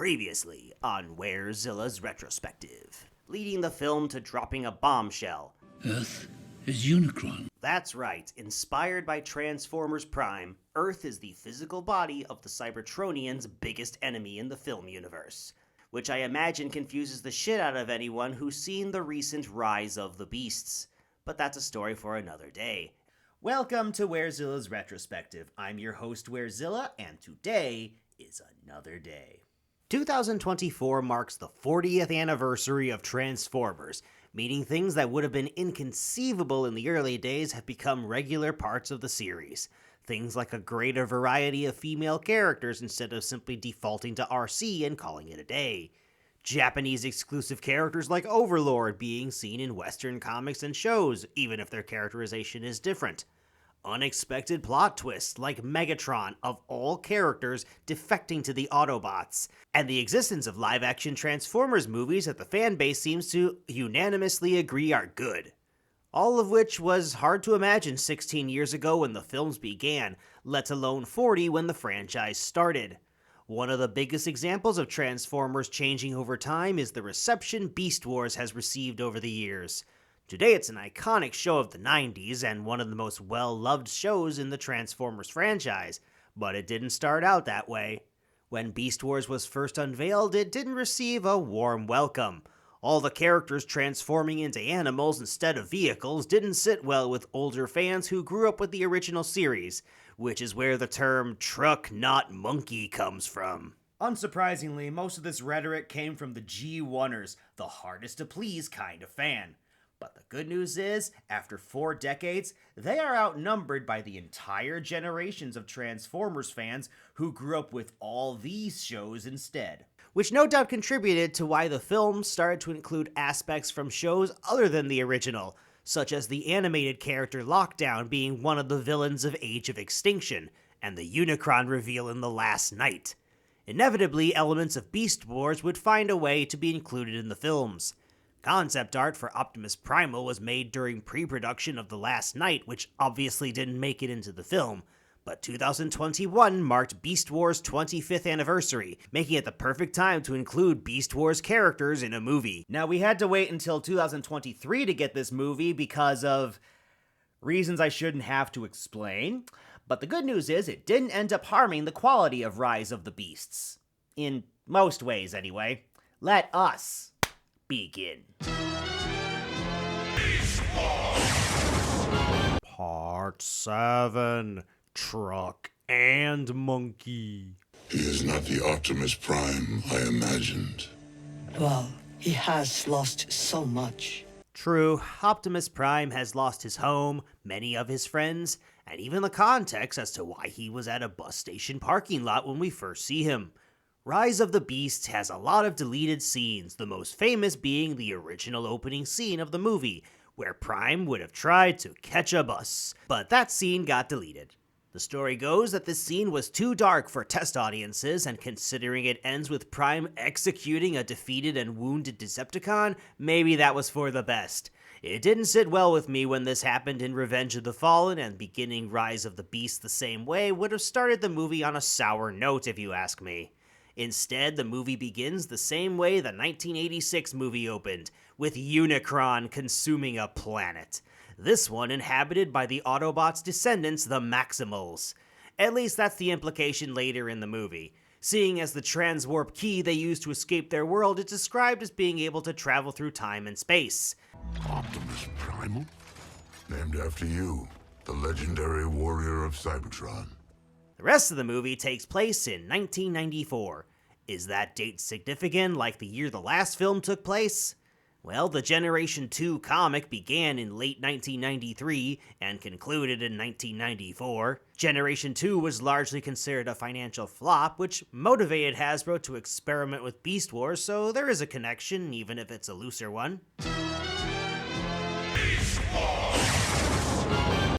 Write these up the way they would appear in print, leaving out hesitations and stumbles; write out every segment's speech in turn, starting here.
Previously on Zilla's Retrospective, leading the film to dropping a bombshell. Earth is Unicron. That's right, inspired by Transformers Prime, Earth is the physical body of the Cybertronians' biggest enemy in the film universe, which I imagine confuses the shit out of anyone who's seen the recent Rise of the Beasts. But that's a story for another day. Welcome to Zilla's Retrospective. I'm your host, Zilla, and today is another day. 2024 marks the 40th anniversary of Transformers, meaning things that would have been inconceivable in the early days have become regular parts of the series. Things like a greater variety of female characters instead of simply defaulting to RC and calling it a day. Japanese exclusive characters like Overlord being seen in Western comics and shows, even if their characterization is different. Unexpected plot twists like Megatron, of all characters, defecting to the Autobots, and the existence of live-action Transformers movies that the fanbase seems to unanimously agree are good. All of which was hard to imagine 16 years ago when the films began, let alone 40 when the franchise started. One of the biggest examples of Transformers changing over time is the reception Beast Wars has received over the years. Today it's an iconic show of the 90s and one of the most well-loved shows in the Transformers franchise, but it didn't start out that way. When Beast Wars was first unveiled, it didn't receive a warm welcome. All the characters transforming into animals instead of vehicles didn't sit well with older fans who grew up with the original series, which is where the term truck not monkey comes from. Unsurprisingly, most of this rhetoric came from the G1ers, the hardest to please kind of fan. But the good news is, after 4 decades, they are outnumbered by the entire generations of Transformers fans who grew up with all these shows instead. Which no doubt contributed to why the film started to include aspects from shows other than the original, such as the animated character Lockdown being one of the villains of Age of Extinction, and the Unicron reveal in The Last Night. Inevitably, elements of Beast Wars would find a way to be included in the films. Concept art for Optimus Primal was made during pre-production of The Last Night, which obviously didn't make it into the film, but 2021 marked Beast Wars' 25th anniversary, making it the perfect time to include Beast Wars characters in a movie. Now, we had to wait until 2023 to get this movie because of reasons I shouldn't have to explain, but the good news is it didn't end up harming the quality of Rise of the Beasts. In most ways, anyway. Let us begin. Part 7. Truck and Monkey. He is not the Optimus Prime I imagined. Well, he has lost so much. True, Optimus Prime has lost his home, many of his friends, and even the context as to why he was at a bus station parking lot when we first see him. Rise of the Beasts has a lot of deleted scenes, the most famous being the original opening scene of the movie, where Prime would have tried to catch a bus, but that scene got deleted. The story goes that this scene was too dark for test audiences, and considering it ends with Prime executing a defeated and wounded Decepticon, maybe that was for the best. It didn't sit well with me when this happened in Revenge of the Fallen, and beginning Rise of the Beasts the same way would have started the movie on a sour note if you ask me. Instead, the movie begins the same way the 1986 movie opened, with Unicron consuming a planet. This one inhabited by the Autobots' descendants, the Maximals. At least that's the implication later in the movie. Seeing as the transwarp key they use to escape their world is described as being able to travel through time and space. Optimus Primal? Named after you, the legendary warrior of Cybertron. The rest of the movie takes place in 1994. Is that date significant, like the year the last film took place? Well, the Generation 2 comic began in late 1993 and concluded in 1994. Generation 2 was largely considered a financial flop, which motivated Hasbro to experiment with Beast Wars, so there is a connection, even if it's a looser one.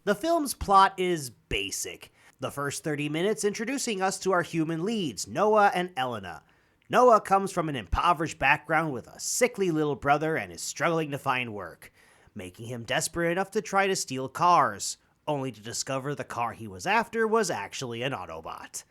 The film's plot is basic. The first 30 minutes introducing us to our human leads, Noah and Elena. Noah comes from an impoverished background with a sickly little brother and is struggling to find work, making him desperate enough to try to steal cars, only to discover the car he was after was actually an Autobot.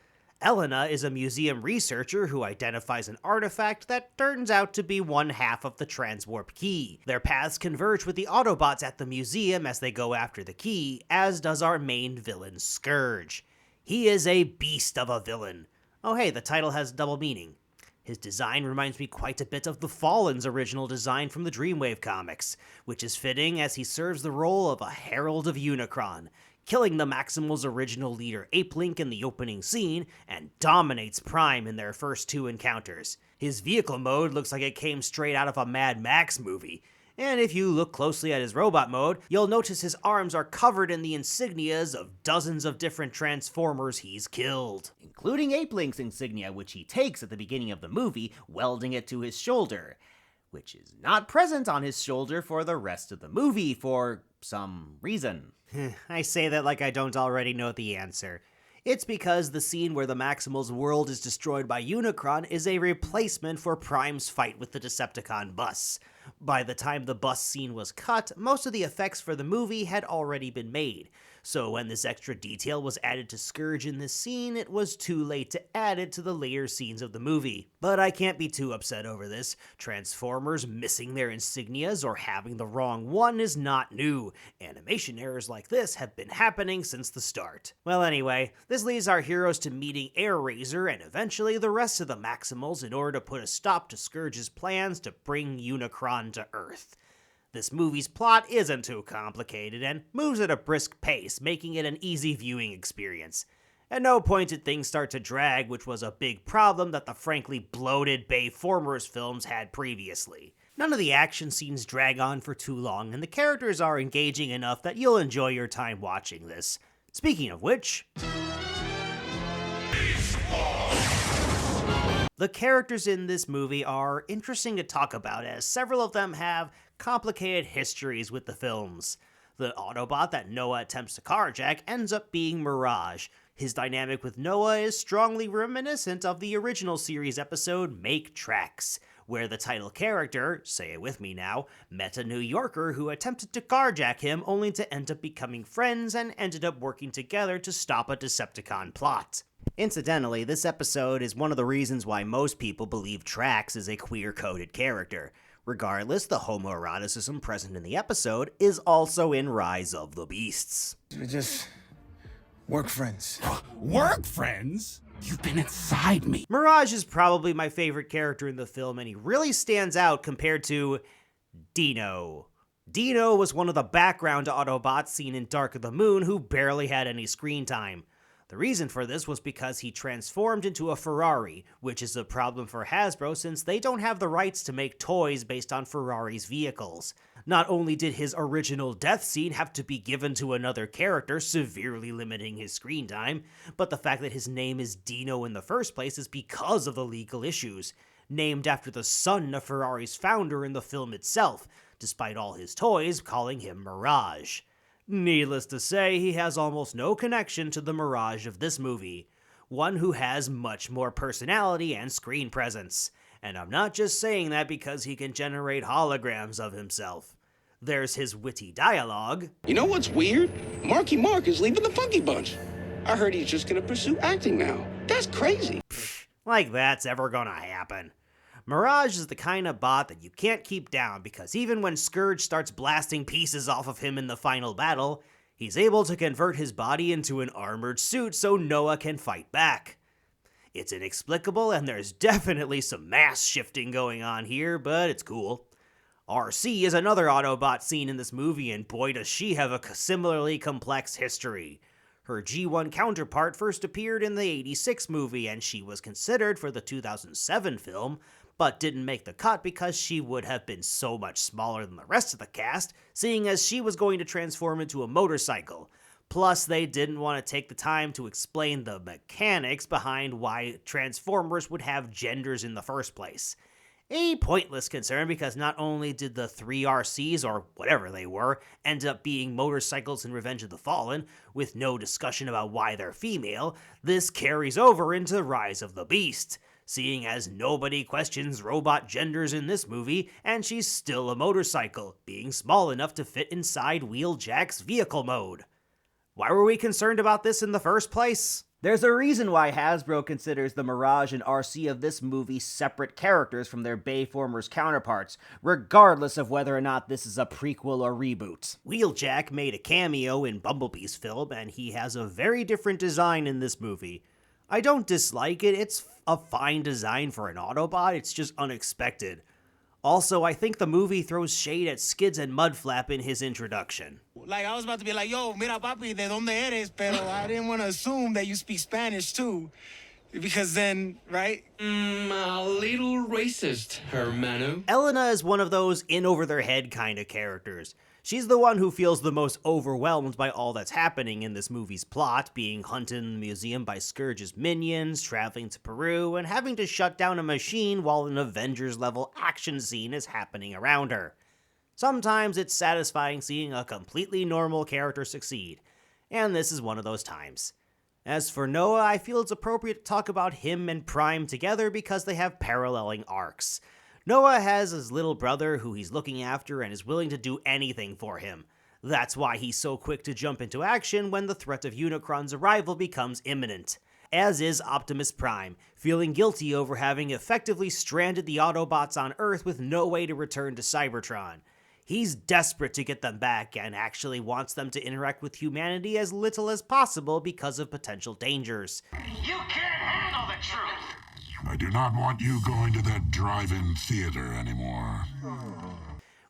Elena is a museum researcher who identifies an artifact that turns out to be one half of the transwarp key. Their paths converge with the Autobots at the museum as they go after the key, as does our main villain, Scourge. He is a beast of a villain. Oh hey, the title has double meaning. His design reminds me quite a bit of the Fallen's original design from the Dreamwave comics, which is fitting as he serves the role of a herald of Unicron, killing the Maximals' original leader Apelink in the opening scene, and dominates Prime in their first two encounters. His vehicle mode looks like it came straight out of a Mad Max movie, and if you look closely at his robot mode, you'll notice his arms are covered in the insignias of dozens of different Transformers he's killed, including Apelink's insignia, which he takes at the beginning of the movie, welding it to his shoulder, which is not present on his shoulder for the rest of the movie for some reason. I say that like I don't already know the answer. It's because the scene where the Maximals' world is destroyed by Unicron is a replacement for Prime's fight with the Decepticon bus. By the time the bus scene was cut, most of the effects for the movie had already been made, so when this extra detail was added to Scourge in this scene, it was too late to add it to the later scenes of the movie. But I can't be too upset over this. Transformers missing their insignias or having the wrong one is not new. Animation errors like this have been happening since the start. Well anyway, this leads our heroes to meeting Air-Razor and eventually the rest of the Maximals in order to put a stop to Scourge's plans to bring Unicron to Earth. This movie's plot isn't too complicated and moves at a brisk pace, making it an easy viewing experience. At no point did things start to drag, which was a big problem that the frankly bloated Bayformers films had previously. None of the action scenes drag on for too long, and the characters are engaging enough that you'll enjoy your time watching this. Speaking of which, the characters in this movie are interesting to talk about, as several of them have complicated histories with the films. The Autobot that Noah attempts to carjack ends up being Mirage. His dynamic with Noah is strongly reminiscent of the original series episode Make Tracks, where the title character, say it with me now, met a New Yorker who attempted to carjack him only to end up becoming friends and ended up working together to stop a Decepticon plot. Incidentally, this episode is one of the reasons why most people believe Trax is a queer-coded character. Regardless, the homoeroticism present in the episode is also in Rise of the Beasts. We're just work friends. Work friends? You've been inside me. Mirage is probably my favorite character in the film, and he really stands out compared to Dino. Dino was one of the background Autobots seen in Dark of the Moon who barely had any screen time. The reason for this was because he transformed into a Ferrari, which is a problem for Hasbro since they don't have the rights to make toys based on Ferrari's vehicles. Not only did his original death scene have to be given to another character, severely limiting his screen time, but the fact that his name is Dino in the first place is because of the legal issues, named after the son of Ferrari's founder in the film itself, despite all his toys calling him Mirage. Needless to say, he has almost no connection to the Mirage of this movie, one who has much more personality and screen presence. And I'm not just saying that because he can generate holograms of himself. There's his witty dialogue. You know what's weird? Marky Mark is leaving the Funky Bunch. I heard he's just gonna pursue acting now. That's crazy. Like that's ever gonna happen. Mirage is the kind of bot that you can't keep down because even when Scourge starts blasting pieces off of him in the final battle, he's able to convert his body into an armored suit so Noah can fight back. It's inexplicable and there's definitely some mass shifting going on here, but it's cool. RC is another Autobot seen in this movie, and boy does she have a similarly complex history. Her G1 counterpart first appeared in the '86 movie, and she was considered for the 2007 film, but didn't make the cut because she would have been so much smaller than the rest of the cast, seeing as she was going to transform into a motorcycle. Plus, they didn't want to take the time to explain the mechanics behind why Transformers would have genders in the first place. A pointless concern because not only did the 3 RCs, or whatever they were, end up being motorcycles in Revenge of the Fallen, with no discussion about why they're female, this carries over into Rise of the Beast, seeing as nobody questions robot genders in this movie, and she's still a motorcycle, being small enough to fit inside Wheeljack's vehicle mode. Why were we concerned about this in the first place? There's a reason why Hasbro considers the Mirage and RC of this movie separate characters from their Bayformers counterparts, regardless of whether or not this is a prequel or reboot. Wheeljack made a cameo in Bumblebee's film, and he has a very different design in this movie. I don't dislike it, it's a fine design for an Autobot, it's just unexpected. Also, I think the movie throws shade at Skids and Mudflap in his introduction. Like, I was about to be like, yo, mira papi, ¿de dónde eres? Pero I didn't want to assume that you speak Spanish too. Because then, right? A little racist, hermano. Elena is one of those in-over-their-head kind of characters. She's the one who feels the most overwhelmed by all that's happening in this movie's plot, being hunted in the museum by Scourge's minions, traveling to Peru, and having to shut down a machine while an Avengers-level action scene is happening around her. Sometimes it's satisfying seeing a completely normal character succeed, and this is one of those times. As for Noah, I feel it's appropriate to talk about him and Prime together because they have paralleling arcs. Noah has his little brother who he's looking after and is willing to do anything for him. That's why he's so quick to jump into action when the threat of Unicron's arrival becomes imminent. As is Optimus Prime, feeling guilty over having effectively stranded the Autobots on Earth with no way to return to Cybertron. He's desperate to get them back and actually wants them to interact with humanity as little as possible because of potential dangers. You can't handle the truth! I do not want you going to that drive-in theater anymore.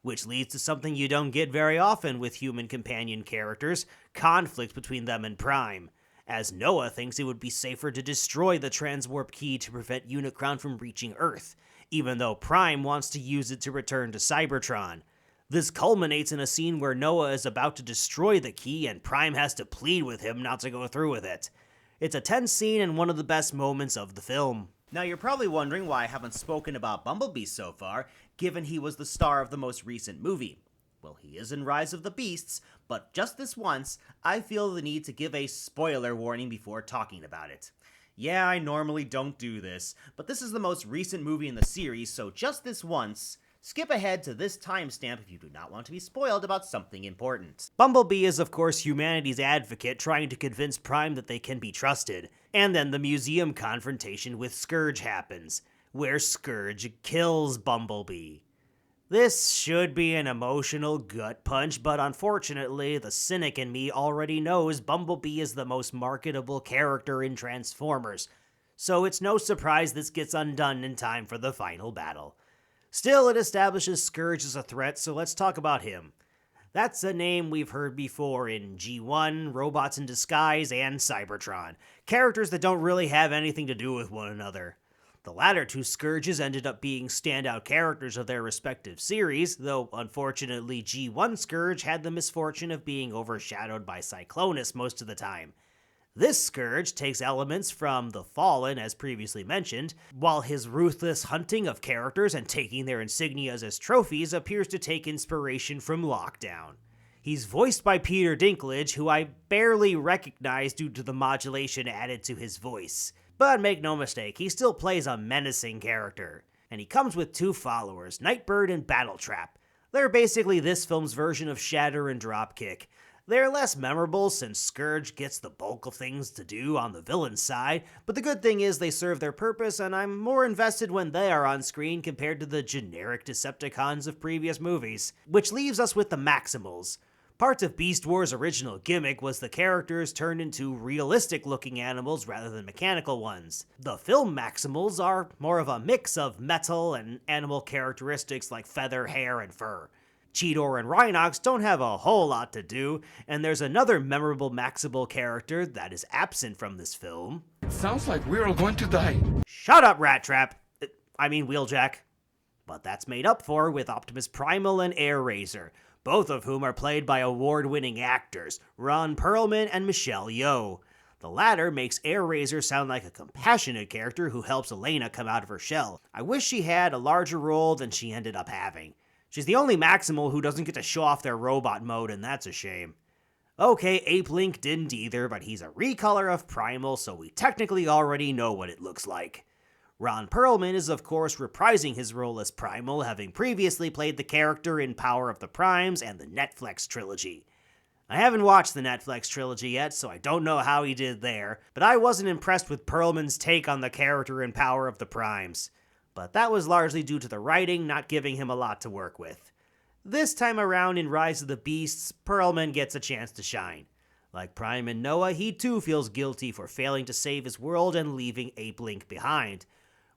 Which leads to something you don't get very often with human companion characters, conflict between them and Prime, as Noah thinks it would be safer to destroy the transwarp key to prevent Unicron from reaching Earth, even though Prime wants to use it to return to Cybertron. This culminates in a scene where Noah is about to destroy the key and Prime has to plead with him not to go through with it. It's a tense scene and one of the best moments of the film. Now you're probably wondering why I haven't spoken about Bumblebee so far, given he was the star of the most recent movie. Well, he is in Rise of the Beasts, but just this once, I feel the need to give a spoiler warning before talking about it. Yeah, I normally don't do this, but this is the most recent movie in the series, so just this once, skip ahead to this timestamp if you do not want to be spoiled about something important. Bumblebee is of course humanity's advocate trying to convince Prime that they can be trusted, and then the museum confrontation with Scourge happens, where Scourge kills Bumblebee. This should be an emotional gut punch, but unfortunately, the cynic in me already knows Bumblebee is the most marketable character in Transformers, so it's no surprise this gets undone in time for the final battle. Still, it establishes Scourge as a threat, so let's talk about him. That's a name we've heard before in G1, Robots in Disguise, and Cybertron, characters that don't really have anything to do with one another. The latter two Scourges ended up being standout characters of their respective series, though unfortunately G1 Scourge had the misfortune of being overshadowed by Cyclonus most of the time. This Scourge takes elements from The Fallen, as previously mentioned, while his ruthless hunting of characters and taking their insignias as trophies appears to take inspiration from Lockdown. He's voiced by Peter Dinklage, who I barely recognize due to the modulation added to his voice. But make no mistake, he still plays a menacing character. And he comes with two followers, Nightbird and Battletrap. They're basically this film's version of Shatter and Dropkick. They're less memorable since Scourge gets the bulk of things to do on the villain's side, but the good thing is they serve their purpose and I'm more invested when they are on screen compared to the generic Decepticons of previous movies. Which leaves us with the Maximals. Part of Beast War's original gimmick was the characters turned into realistic-looking animals rather than mechanical ones. The film Maximals are more of a mix of metal and animal characteristics like feather, hair, and fur. Cheetor and Rhinox don't have a whole lot to do, and there's another memorable Maximal character that is absent from this film. Sounds like we're all going to die. Shut up, Rat Trap! Wheeljack. But that's made up for with Optimus Primal and Air Razor, both of whom are played by award-winning actors, Ron Perlman and Michelle Yeoh. The latter makes Air Razor sound like a compassionate character who helps Elena come out of her shell. I wish she had a larger role than she ended up having. She's the only Maximal who doesn't get to show off their robot mode, and that's a shame. Okay, Ape Link didn't either, but he's a recolor of Primal, so we technically already know what it looks like. Ron Perlman is of course reprising his role as Primal, having previously played the character in Power of the Primes and the Netflix trilogy. I haven't watched the Netflix trilogy yet, so I don't know how he did there, but I wasn't impressed with Perlman's take on the character and power of the Primes. But that was largely due to the writing not giving him a lot to work with. This time around in Rise of the Beasts, Perlman gets a chance to shine. Like Prime and Noah, he too feels guilty for failing to save his world and leaving Ape Link behind,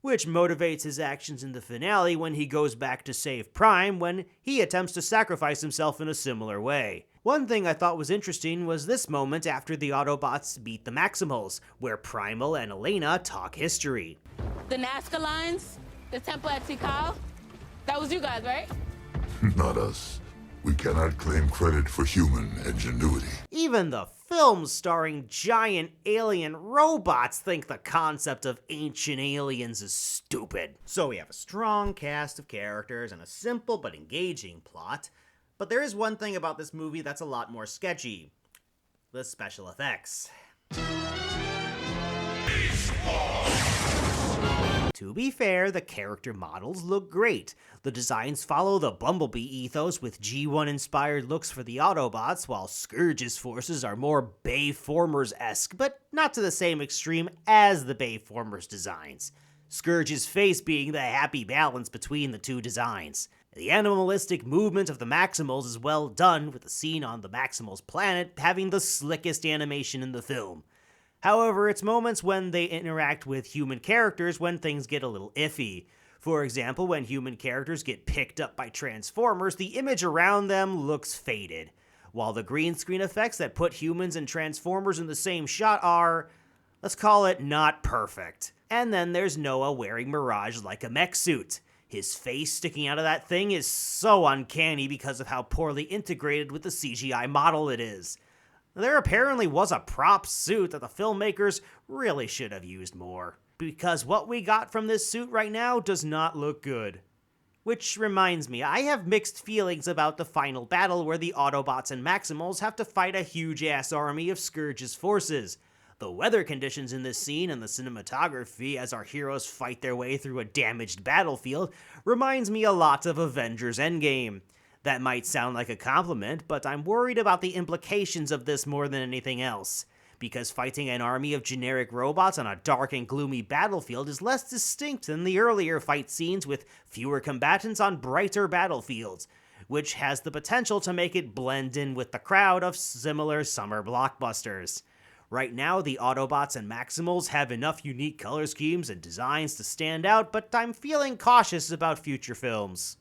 which motivates his actions in the finale when he goes back to save Prime when he attempts to sacrifice himself in a similar way. One thing I thought was interesting was this moment after the Autobots beat the Maximals, where Primal and Elena talk history. The Nazca lines, the temple at Tikal, that was you guys, right? Not us. We cannot claim credit for human ingenuity. Even the films starring giant alien robots think the concept of ancient aliens is stupid. So we have a strong cast of characters and a simple but engaging plot, but there is one thing about this movie that's a lot more sketchy: the special effects. To be fair, the character models look great. The designs follow the Bumblebee ethos with G1-inspired looks for the Autobots, while Scourge's forces are more Bayformers-esque, but not to the same extreme as the Bayformers designs. Scourge's face being the happy balance between the two designs. The animalistic movement of the Maximals is well done, with the scene on the Maximals planet having the slickest animation in the film. However, it's moments when they interact with human characters when things get a little iffy. For example, when human characters get picked up by Transformers, the image around them looks faded, while the green screen effects that put humans and Transformers in the same shot are, let's call it, not perfect. And then there's Noah wearing Mirage like a mech suit. His face sticking out of that thing is so uncanny because of how poorly integrated with the CGI model it is. There apparently was a prop suit that the filmmakers really should have used more, because what we got from this suit right now does not look good. Which reminds me, I have mixed feelings about the final battle where the Autobots and Maximals have to fight a huge-ass army of Scourge's forces. The weather conditions in this scene and the cinematography as our heroes fight their way through a damaged battlefield reminds me a lot of Avengers Endgame. That might sound like a compliment, but I'm worried about the implications of this more than anything else, because fighting an army of generic robots on a dark and gloomy battlefield is less distinct than the earlier fight scenes with fewer combatants on brighter battlefields, which has the potential to make it blend in with the crowd of similar summer blockbusters. Right now, the Autobots and Maximals have enough unique color schemes and designs to stand out, but I'm feeling cautious about future films.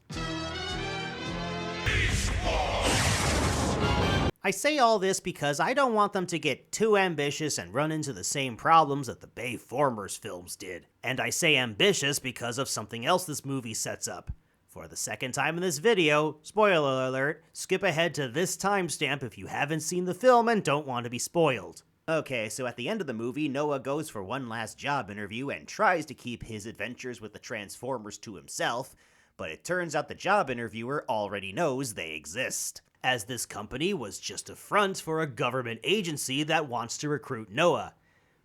I say all this because I don't want them to get too ambitious and run into the same problems that the Bayformers films did. And I say ambitious because of something else this movie sets up. For the second time in this video, spoiler alert, skip ahead to this timestamp if you haven't seen the film and don't want to be spoiled. Okay, so at the end of the movie, Noah goes for one last job interview and tries to keep his adventures with the Transformers to himself, but it turns out the job interviewer already knows they exist, as this company was just a front for a government agency that wants to recruit Noah.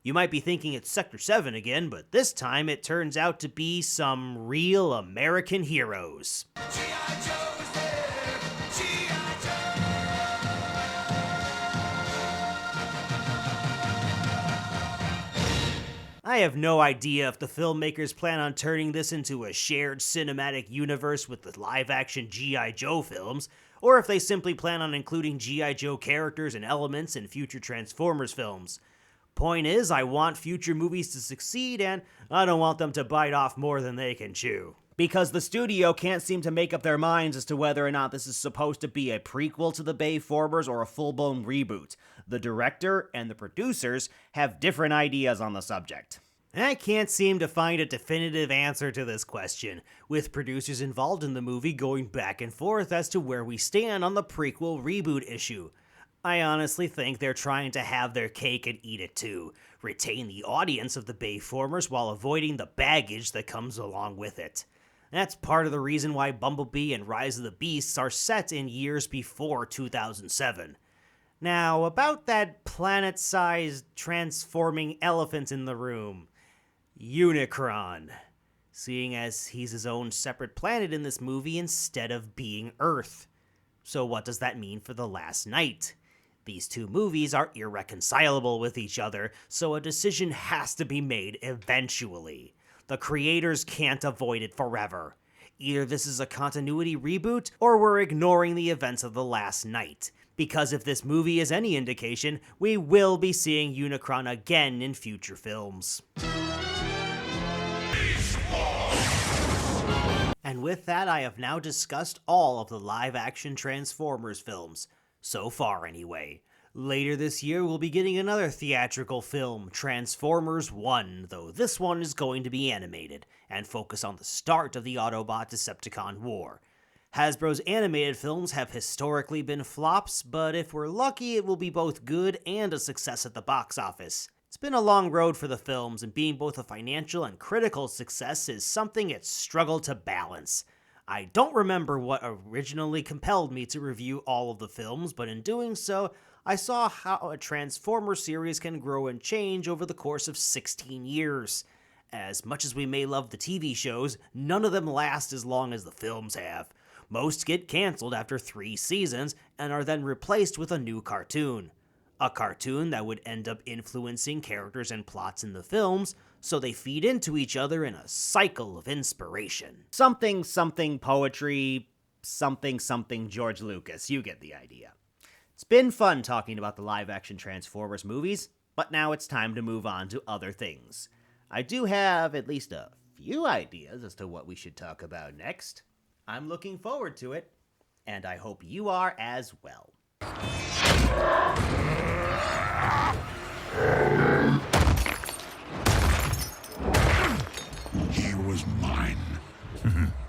You might be thinking it's Sector 7 again, but this time it turns out to be some real American heroes. I have no idea if the filmmakers plan on turning this into a shared cinematic universe with the live-action G.I. Joe films, or if they simply plan on including G.I. Joe characters and elements in future Transformers films. Point is, I want future movies to succeed, and I don't want them to bite off more than they can chew. Because the studio can't seem to make up their minds as to whether or not this is supposed to be a prequel to the Bayformers or a full-blown reboot. The director and the producers have different ideas on the subject. I can't seem to find a definitive answer to this question, with producers involved in the movie going back and forth as to where we stand on the prequel reboot issue. I honestly think they're trying to have their cake and eat it too, retain the audience of the Bayformers while avoiding the baggage that comes along with it. That's part of the reason why Bumblebee and Rise of the Beasts are set in years before 2007. Now, about that planet-sized transforming elephant in the room, Unicron, seeing as he's his own separate planet in this movie instead of being Earth. So what does that mean for the last night? These two movies are irreconcilable with each other, so a decision has to be made eventually. The creators can't avoid it forever. Either this is a continuity reboot, or we're ignoring the events of the last night. Because if this movie is any indication, we will be seeing Unicron again in future films. And with that, I have now discussed all of the live-action Transformers films. So far, anyway. Later this year, we'll be getting another theatrical film, Transformers 1, though this one is going to be animated, and focus on the start of the Autobot-Decepticon war. Hasbro's animated films have historically been flops, but if we're lucky, it will be both good and a success at the box office. It's been a long road for the films, and being both a financial and critical success is something it's struggled to balance. I don't remember what originally compelled me to review all of the films, but in doing so, I saw how a Transformer series can grow and change over the course of 16 years. As much as we may love the TV shows, none of them last as long as the films have. Most get canceled after 3 seasons and are then replaced with a new cartoon. A cartoon that would end up influencing characters and plots in the films, so they feed into each other in a cycle of inspiration. Something something poetry, something something George Lucas, you get the idea. It's been fun talking about the live-action Transformers movies, but now it's time to move on to other things. I do have at least a few ideas as to what we should talk about next. I'm looking forward to it, and I hope you are as well. He was mine.